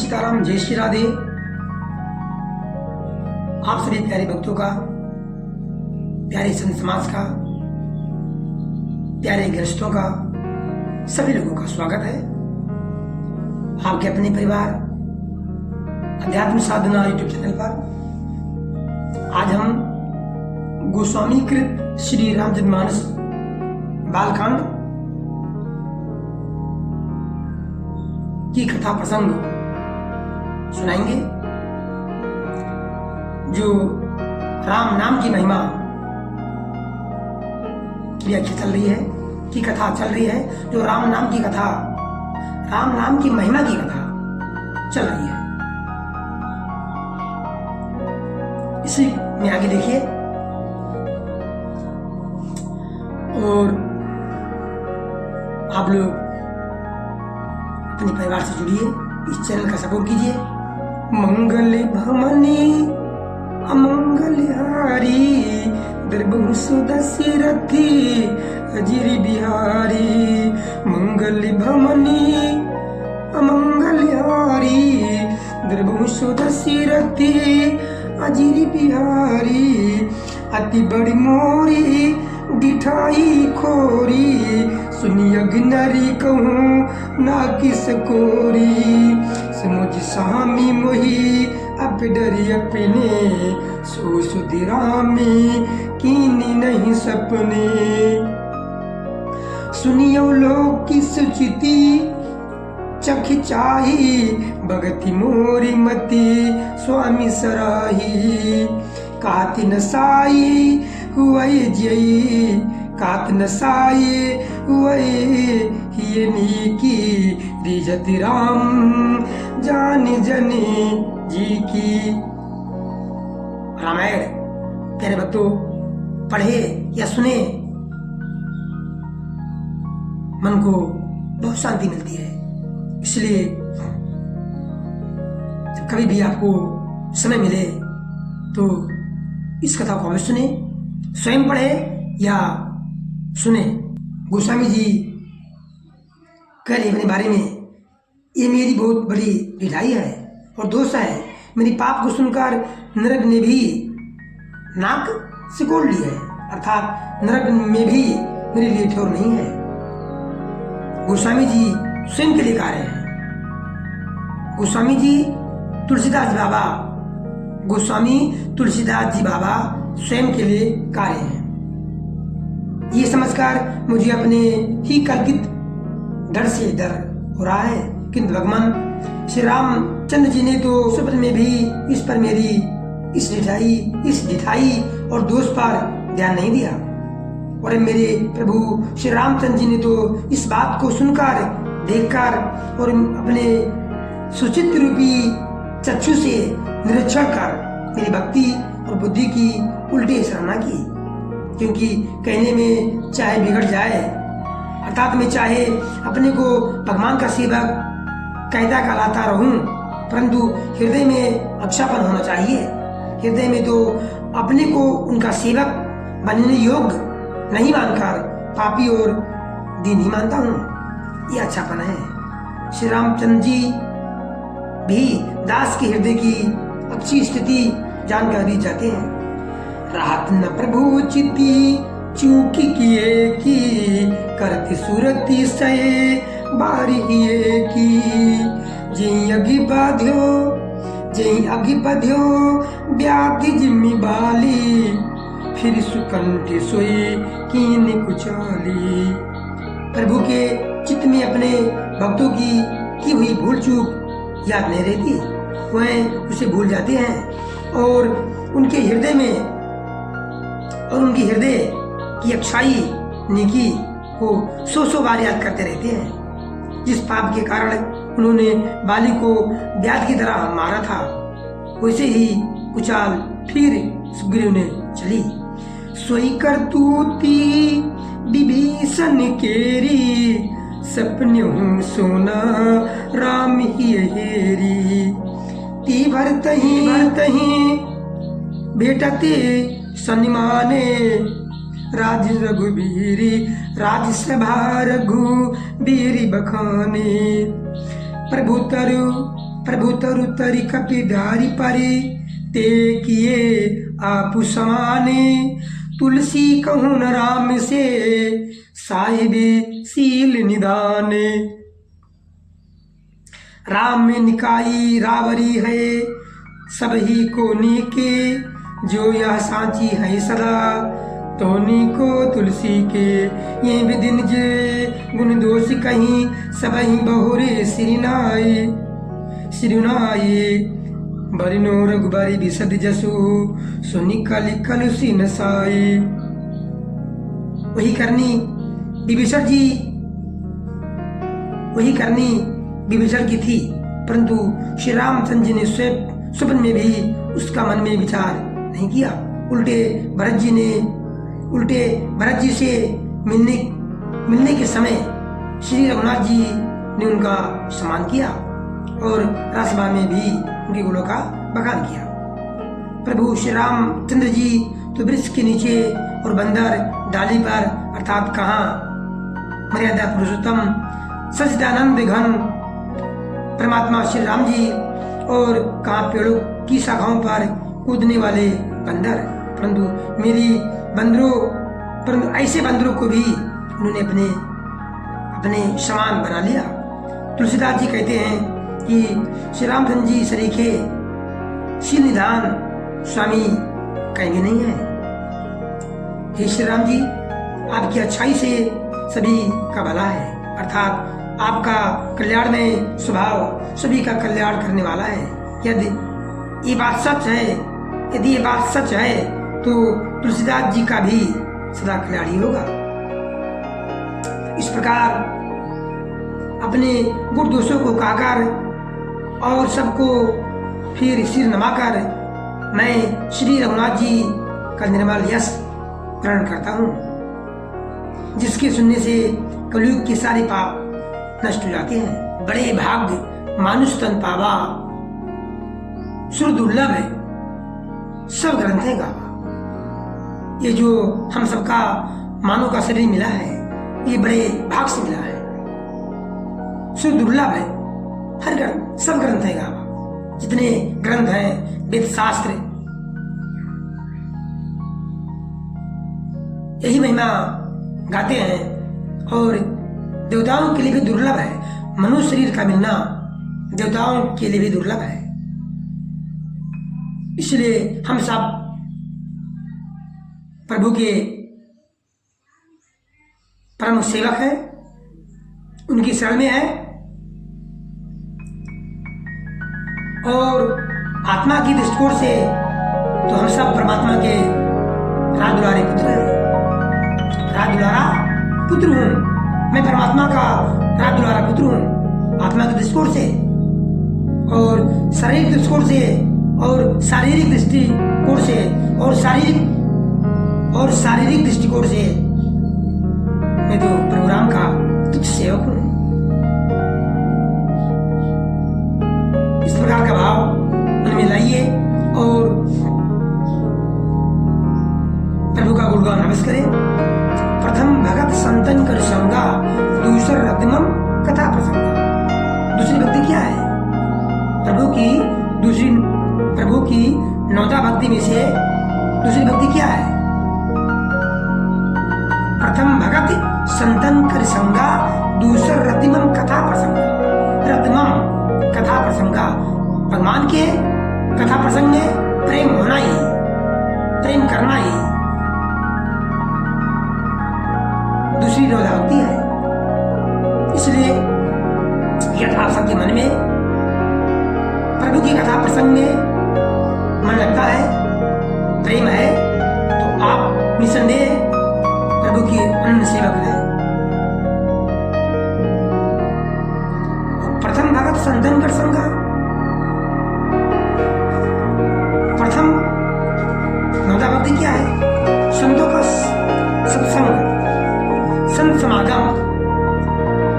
सीताराम, जय श्री राधे। आप सभी प्यारे भक्तों का, प्यारे संत समाज का, प्यारे गृहस्थों का, सभी लोगों का स्वागत है आपके अपने परिवार अध्यात्म साधना यूट्यूब चैनल पर। आज हम गोस्वामी कृत श्री रामचरितमानस बालकांड की कथा प्रसंग सुनाएंगे। जो राम नाम की महिमा व्याख्या चल रही है, की कथा चल रही है, जो राम नाम की कथा, राम नाम की महिमा की कथा चल रही है। इसी में आगे देखिए और आप लोग अपने परिवार से जुड़िए, इस चैनल का सपोर्ट कीजिए। मंगल भमनी अमंगलहारी द्रबहु सुदशरथी अजिर बिहारी। मंगल भमनी अमंगलहारी द्रबहु सुदशरथी अजिर बिहारी। अति बड़ी मोरी दिठाई खोरी सुनी अग्नरी कहूँ ना किस कोरी। समुझ सामी मोही अब डरी अपने सो सुधिरामी कीनी नहीं सपने। सुनियो लोग की सुचिति चख चाही भगति मोरी मती स्वामी सराही। काति नसाई हुई जई कात नसाई हुई हियनी की रिजत राम जान जने जी की। रामायण प्यारे भक्तों पढ़े या सुने, मन को बहुत शांति मिलती है। इसलिए जब कभी भी आपको समय मिले तो इस कथा को अवश्य सुने, स्वयं पढ़े या सुने। गोस्वामी जी कह रहे अपने बारे में, ये मेरी बहुत बड़ी ढिलाई है और दोष है। मेरी पाप को सुनकर नरक ने भी नाक सिकोड़ ली है, अर्थात नरक में भी मेरे लिए ठौर नहीं है। गोस्वामी जी स्वयं के लिए गा रहे हैं। गोस्वामी जी तुलसीदास बाबा, गोस्वामी तुलसीदास जी बाबा स्वयं के लिए गा रहे हैं। ये समझकर मुझे अपने ही कल्पित डर से डर हो रहा है, किंतु भगवान श्री रामचंद्र जी ने तो स्वप्न में भी इस पर मेरी इस ढिठाई और दोष पर ध्यान नहीं दिया। और मेरे प्रभु श्री रामचंद्र जी ने तो इस बात को सुनकर, देखकर और अपने सुचित्र रूपी चक्षु से निरीक्षण कर मेरी भक्ति और बुद्धि की उल्टी सराहना की। क्योंकि कहने में चाहे बिगड़ जाए, अर्थात मैं चाहे अपने को भगवान का सेवक कहता कहलाता रहूं, परंतु हृदय में अच्छापन होना चाहिए। हृदय में तो अपने को उनका सेवक बनने योग्य नहीं मानकर पापी और दीनी मानता हूँ, ये अच्छापन है। श्री रामचंद्र जी भी दास के हृदय की अच्छी स्थिति जानकर भी जाते हैं। राहत न प्रभु चिति चूकी किए की करती सूरती सये बारी की। जई अगी बध्यो ब्याति जिम्मी बाली फिर सुकंठी सोई कीन कुचाली। प्रभु के चित्त में अपने भक्तों की हुई भूल चूक याद नहीं रहती, वह उसे भूल जाते हैं और उनके हृदय में और उनकी हृदय की अच्छाई नेकी को सौ बार याद करते रहते हैं। जिस पाप के कारण उन्होंने बाली को ब्याज की तरह मारा था, वैसे ही कुचाल फिर सुग्रीव ने चली। सोई करतूती विभीषण केरी सपने हूँ सोना राम ही हेरी। ती भरतही बेटते सन्माने राज रघुबीरी राजसभा रघुबीरी बखाने। प्रभु तरु प्रभु तरु तरी कपि धारी परे, ते किए आप समाने, तुलसी कहूँ न राम से, साहिबे सील निदाने। राम में निकाई रावरी है, सब ही को नीके, जो यह सांची है सदा, तोनी को तुलसी के। ये विदिन जे गुण दोष कहीं, सब ही बहुरे सिरनाए, सिरनाए। बरिनो रघुबरी बिसद जसु, सुनि कलि कलुषि नसाए। वही करनी विभीषण जी, वही करनी विभीषण की थी, परंतु श्री रामचंद्र जी ने स्वप्न में भी उसका मन में विचार नहीं किया। उल्टे भरत जी से मिलने के समय श्री रघुनाथ जी ने उनका सम्मान किया और राजसभा में भी उनके गुणों का बखान किया। प्रभु श्री रामचंद्र जी तो वृक्ष के नीचे और बंदर डाली पर, अर्थात कहाँ मर्यादा पुरुषोत्तम सच्चिदानंद घन परमात्मा श्री राम जी, और कहाँ पेड़ों की शाखाओं पर कूदने वाले बंदर। परंतु ऐसे बंदरों को भी उन्होंने अपने समान बना लिया। तुलसीदास जी कहते हैं कि श्री रामचंद्र जी सरीखे शील निधान स्वामी कहेंगे नहीं है। हे श्री राम जी, आपकी अच्छाई से सभी का भला है, अर्थात आपका कल्याण में स्वभाव सभी का कल्याण करने वाला है। यदि ये बात सच है तो तुलसीदास जी का भी सदा कल्याण ही होगा। इस प्रकार अपने गुण दोषों को कहकर और सबको फिर सिर नमाकर मैं श्री रघुनाथ जी का निर्मल यश ग्रहण करता हूँ, जिसके सुनने से कलयुग के सारे पाप नष्ट हो जाते हैं। बड़े भाग्य मानुष तन पावा, सुर दुर्लभ है सब ग्रंथ है गावा। ये जो हम सबका मानव का शरीर मिला है, ये बड़े भाग से मिला है, सुर दुर्लभ है। हर ग्रंथ, सब ग्रंथ है गावा। जितने ग्रंथ हैं, वेद शास्त्र, यही महिमा गाते हैं। और देवताओं के लिए भी दुर्लभ है, मनुष्य शरीर का मिलना देवताओं के लिए भी दुर्लभ है। इसलिए हम सब प्रभु के परम सेवक हैं, उनकी शरण में है। और आत्मा की दृष्टिकोण से तो हम सब परमात्मा के राज दुलारे पुत्र हैं। राज दुलारा पुत्र हूं मैं, परमात्मा का राज दुलारा पुत्र हूं आत्मा के दृष्टिकोण से, और शारीरिक दृष्टिकोण से, और शारीरिक दृष्टिकोण से, और शारीरिक दृष्टिकोण से मैं तो प्रभु राम का तुच्छ सेवक हूं। इस प्रकार का भाव मन में लाइए और प्रभु का गुणगान अवश्य करें। प्रथम भगत संतन कर संगा, दूसर रतिमम कथा प्रसंगा। दूसरी भक्ति क्या है? प्रभु की नौदा भक्ति में से दूसरी भक्ति क्या है? प्रथम भगत संतन कर संगा, दूसर रतिमम कथा प्रसंगा। रतिमम कथा प्रसंगा, भगवान के कथा प्रसंग में प्रेम होना ही, प्रेम करना ही दूसरी नौदा भक्ति है। इसलिए यदि आप सबके मन में प्रभु की कथा प्रसंग में मन लगता है, प्रेम है, तो आप निसंदेह प्रभु की अनन्य सेवक हैं। प्रथम भगत संतन कर संगा, प्रथम नौदा भक्ति क्या है? संतों का सत्संग, संत समागम,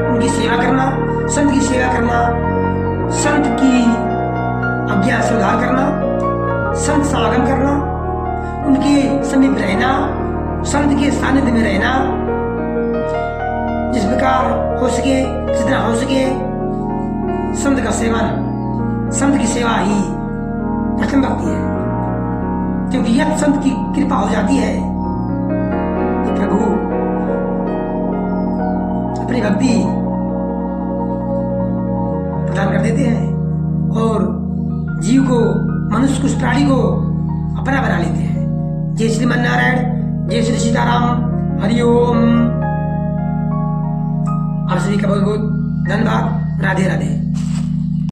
उनकी सेवा करना, संत की सेवा करना, संत की आज्ञा से उद्धार करना, संत समागम करना, उनके समीप रहना, संत के सानिध्य में रहना, जिस प्रकार हो सके, जितना हो सके संत का सेवन संत की सेवा ही प्रथम भक्ति है, क्योंकि यदि संत की कृपा हो जाती है तो प्रभु अपनी भक्ति प्रदान कर देते हैं और जीव को, मनुष्य को, उस प्राणी को अपना बना लेते हैं। जय श्रीमन नारायण, जय श्री सीताराम, हरिओम। आप सभी का बहुत बहुत धन्यवाद। राधे राधे।